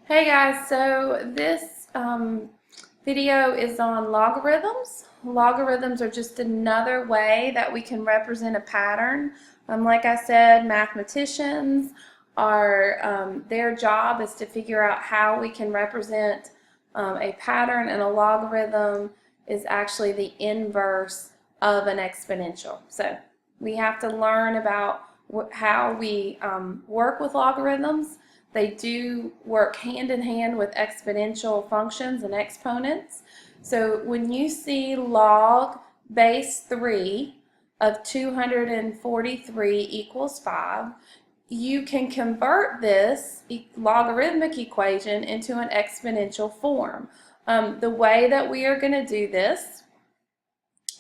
Hey guys, so this video is on logarithms. Logarithms are just another way that we can represent a pattern. Like I said, mathematicians are, their job is to figure out how we can represent a pattern, and a logarithm is actually the inverse of an exponential. So we have to learn about how we work with logarithms. They do work hand in hand with exponential functions and exponents. So when you see log base 3 of 243 equals 5, you can convert this logarithmic equation into an exponential form. The way that we are going to do this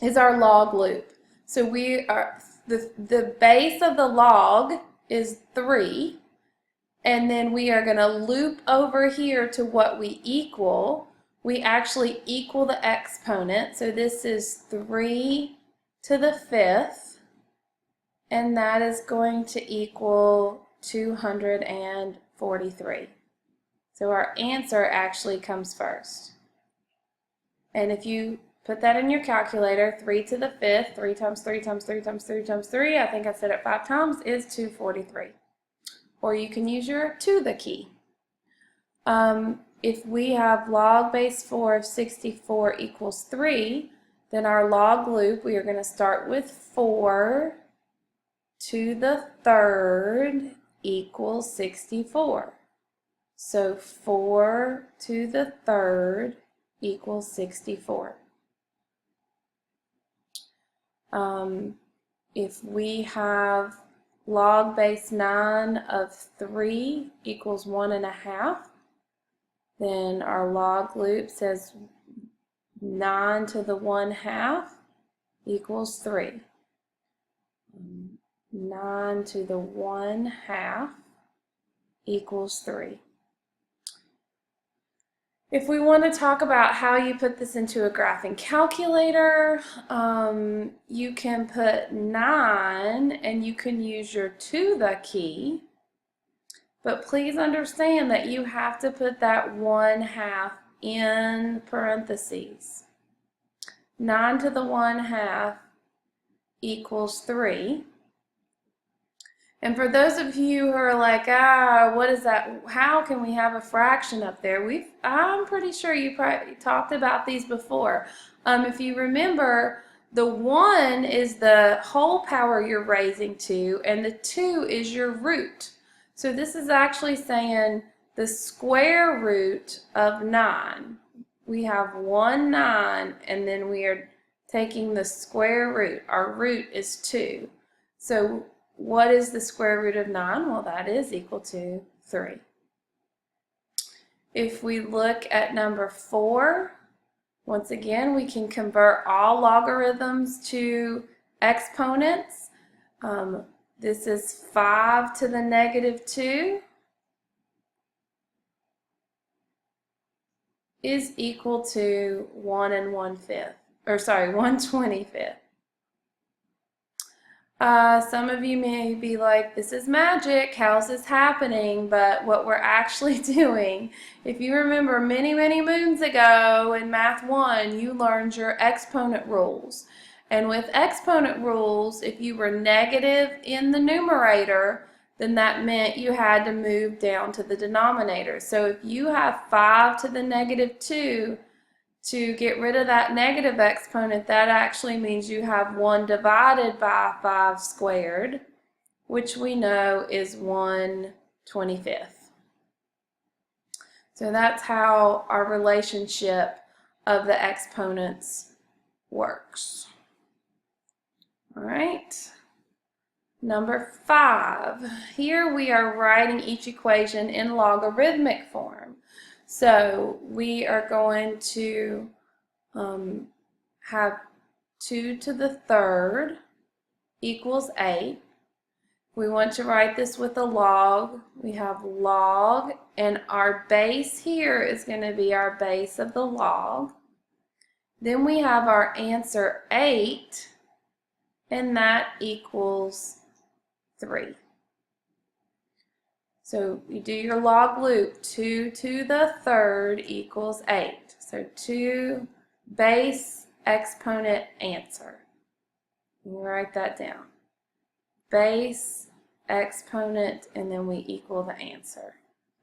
is our log loop. So the base of the log is 3. And then we are going to loop over here to what we equal. We actually equal the exponent. So this is 3 to the 5th. And that is going to equal 243. So our answer actually comes first. And if you put that in your calculator, 3 to the 5th, 3 times 3 times 3 times 3 times 3, I think I said it 5 times, is 243. Or you can use your to the key. If we have log base 4 of 64 equals 3, then our log loop, we are going to start with 4 to the 3rd equals 64. So 4 to the 3rd equals 64. If we have log base 9 of 3 equals 1.5, then our log loop says 9 to the 1/2 equals 3. 9 to the 1/2 equals 3. If we want to talk about how you put this into a graphing calculator, you can put 9 and you can use your to the key, but please understand that you have to put that 1/2 in parentheses. 9 to the 1/2 equals 3. And for those of you who are like, what is that? How can we have a fraction up there? I'm pretty sure you probably talked about these before. If you remember, the 1 is the whole power you're raising to, and the 2 is your root. So this is actually saying the square root of 9. We have 1 9, and then we are taking the square root. Our root is 2. So what is the square root of 9? Well, that is equal to 3. If we look at number 4, once again, we can convert all logarithms to exponents. This is 5 to the -2 is equal to 1 1/5, or sorry, 1/25. Some of you may be like, this is magic, how's this happening? But what we're actually doing, if you remember many, many moons ago in Math 1, you learned your exponent rules. And with exponent rules, if you were negative in the numerator, then that meant you had to move down to the denominator. So if you have 5 to the -2, to get rid of that negative exponent, that actually means you have 1 divided by 5 squared, which we know is 1/25. So that's how our relationship of the exponents works. All right. Number 5. Here we are writing each equation in logarithmic form. So we are going to have 2 to the 3rd equals 8. We want to write this with a log. We have log, and our base here is going to be our base of the log. Then we have our answer 8, and that equals 3. So you do your log loop. 2 to the third equals 8. So 2 base exponent answer. You write that down. Base exponent, and then we equal the answer.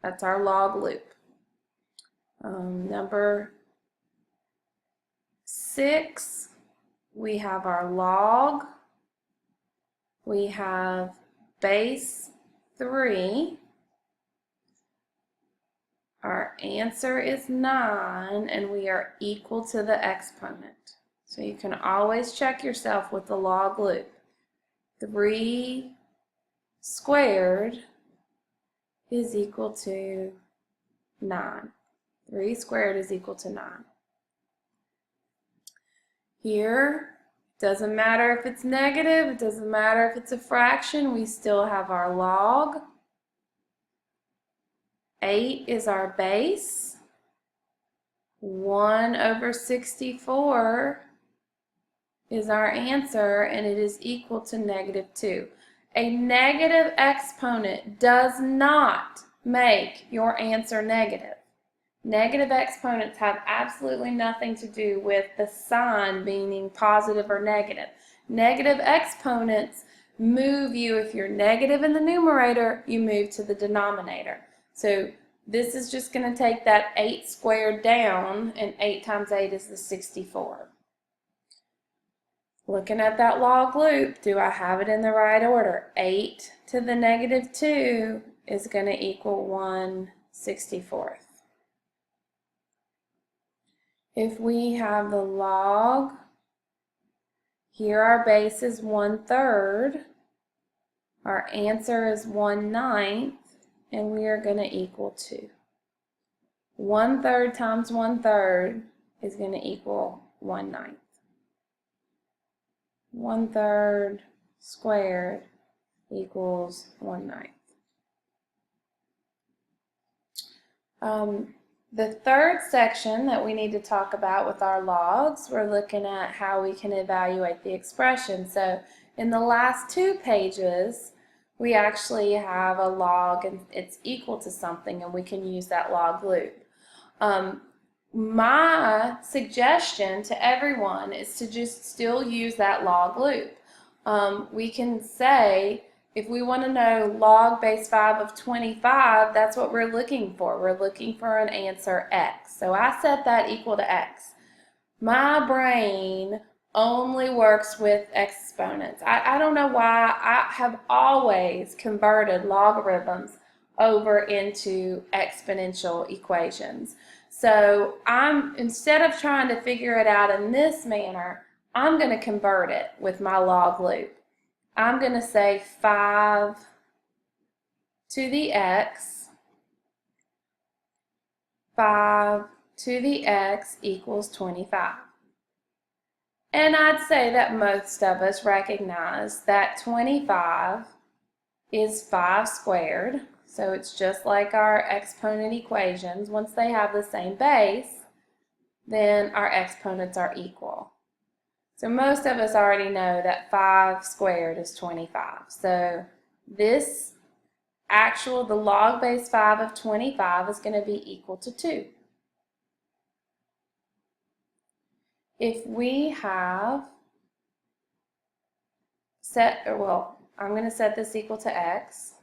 That's our log loop. Number 6, we have our log. We have base 3. Our answer is 9, and we are equal to the exponent. So you can always check yourself with the log loop. 3 squared is equal to 9. 3 squared is equal to 9. Here, doesn't matter if it's negative, it doesn't matter if it's a fraction, we still have our log. 8 is our base. 1 over 64 is our answer, and it is equal to -2. A negative exponent does not make your answer negative. Negative exponents have absolutely nothing to do with the sign being positive or negative. Negative exponents move you, if you're negative in the numerator, you move to the denominator. So this is just going to take that 8 squared down, and 8 times 8 is the 64. Looking at that log loop, do I have it in the right order? 8 to the -2 is going to equal 1/64. If we have the log, here our base is 1/3, our answer is 1/9, and we are going to equal 2. 1/3 times 1/3 is going to equal 1/9. 1/3 squared equals 1/9. The third section that we need to talk about with our logs, we're looking at how we can evaluate the expression. So in the last 2 pages, we actually have a log and it's equal to something, and we can use that log loop. My suggestion to everyone is to just still use that log loop. We can say, if we want to know log base 5 of 25, that's what we're looking for. We're looking for an answer x. So I set that equal to x. My brain only works with exponents. I don't know why. I have always converted logarithms over into exponential equations. So instead of trying to figure it out in this manner, I'm going to convert it with my log loop. I'm going to say 5 to the x, 5 to the x equals 25. And I'd say that most of us recognize that 25 is 5 squared. So it's just like our exponent equations. Once they have the same base, then our exponents are equal. So most of us already know that 5 squared is 25. So the log base 5 of 25 is going to be equal to 2. If we have I'm going to set this equal to x.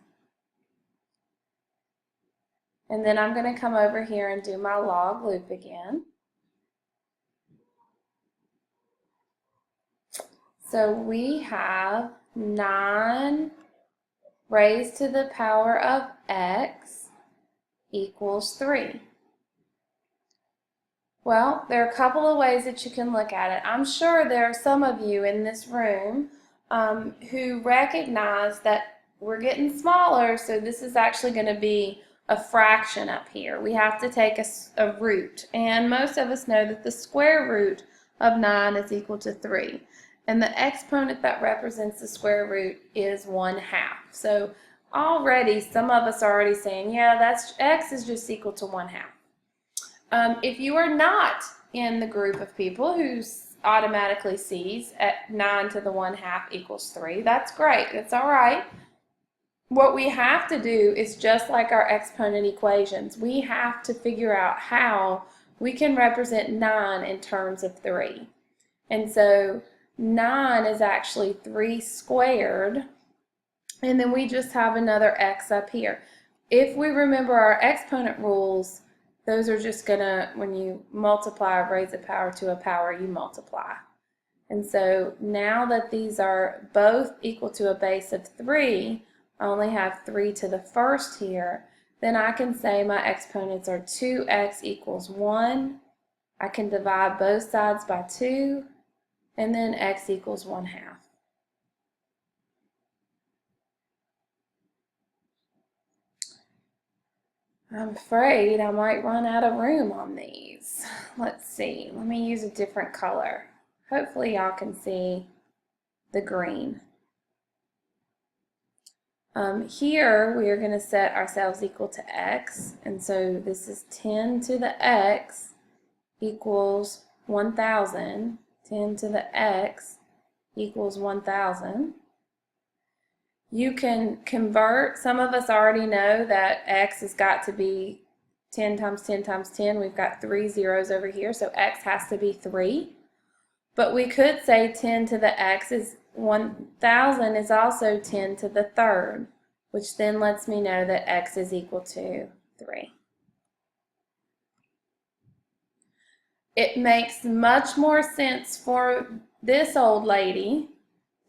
And then I'm going to come over here and do my log loop again. So we have 9 raised to the power of x equals 3. Well, there are a couple of ways that you can look at it. I'm sure there are some of you in this room who recognize that we're getting smaller, so this is actually going to be a fraction up here. We have to take a root, and most of us know that the square root of 9 is equal to 3. And the exponent that represents the square root is 1/2. So already some of us are already saying, yeah, x is just equal to 1/2. If you are not in the group of people who automatically sees at 9 to the 1/2 equals 3, that's great. That's all right. what we have to do is just like our exponent equations. We have to figure out how we can represent 9 in terms of 3. And so 9 is actually 3 squared, and then we just have another x up here. If we remember our exponent rules, those are just gonna, when you multiply or raise a power to a power, you multiply. And so now that these are both equal to a base of 3, I only have 3 to the first here, then I can say my exponents are 2x equals 1. I can divide both sides by 2, and then x equals 1/2. I'm afraid I might run out of room on these. Let's see, let me use a different color. Hopefully y'all can see the green. Here we are going to set ourselves equal to x, and so this is 10 to the x equals 1,000. 10 to the x equals 1,000. You can convert. Some of us already know that x has got to be 10 times 10 times 10. We've got 3 zeros over here, so x has to be 3. But we could say 10 to the x is 1,000 is also 10 to the third, which then lets me know that x is equal to 3. It makes much more sense for this old lady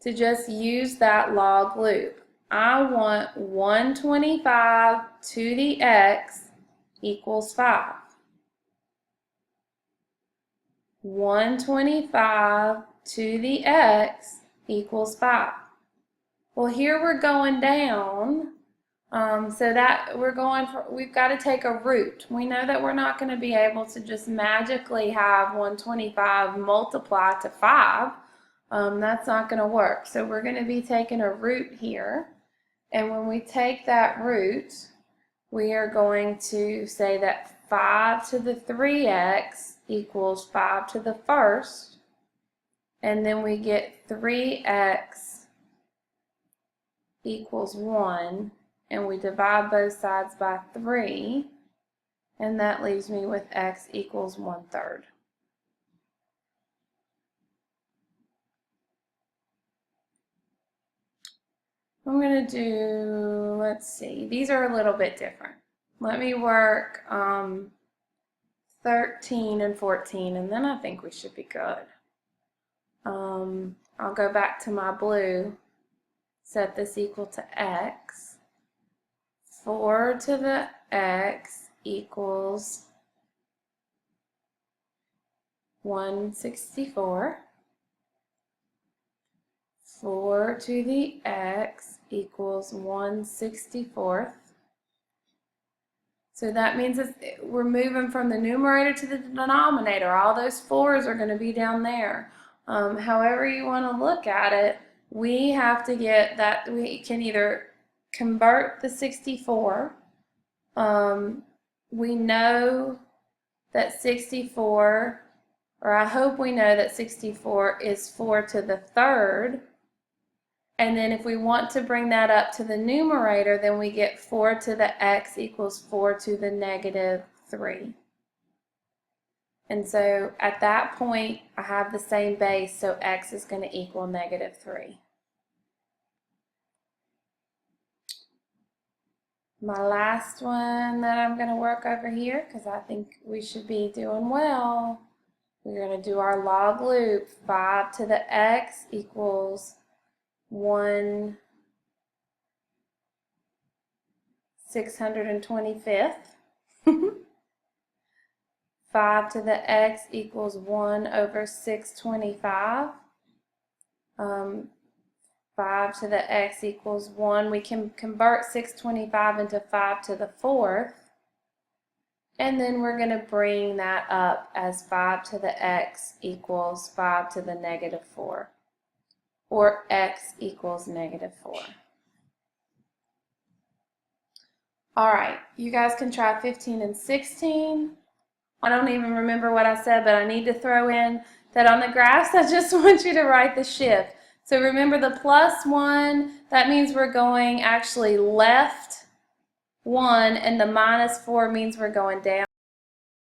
to just use that log loop. I want 125 to the x equals 5. 125 to the x equals 5. Well, here we're going down, so that we've got to take a root. We know that we're not going to be able to just magically have 125 multiply to 5. That's not going to work. So we're going to be taking a root here, and when we take that root, we are going to say that 5 to the 3x equals 5 to the first, and then we get 3x equals 1, and we divide both sides by 3, and that leaves me with x equals 1/3. I'm going to do, let's see, these are a little bit different. Let me work 13 and 14, and then I think we should be good. I'll go back to my blue, set this equal to x. 4 to the x equals 164. 4 to the x equals 1/64. So that means we're moving from the numerator to the denominator. All those 4's are going to be down there. However you want to look at it, we have to get that. We can either convert the 64. We know that 64, or I hope we know that 64 is 4 to the third. And then if we want to bring that up to the numerator, then we get 4 to the x equals 4 to the -3. And so at that point, I have the same base, so x is going to equal -3. My last one that I'm going to work over here, because I think we should be doing well, we're going to do our log loop. 5 to the x equals 1/625. 5 to the x equals 1/625. 5 to the x equals 1. We can convert 625 into 5 to the 4th. And then we're going to bring that up as 5 to the x equals 5 to the -4. Or x equals -4. Alright, you guys can try 15 and 16. I don't even remember what I said, but I need to throw in that on the graphs, I just want you to write the shift. So remember the plus 1, that means we're going actually left 1, and the minus 4 means we're going down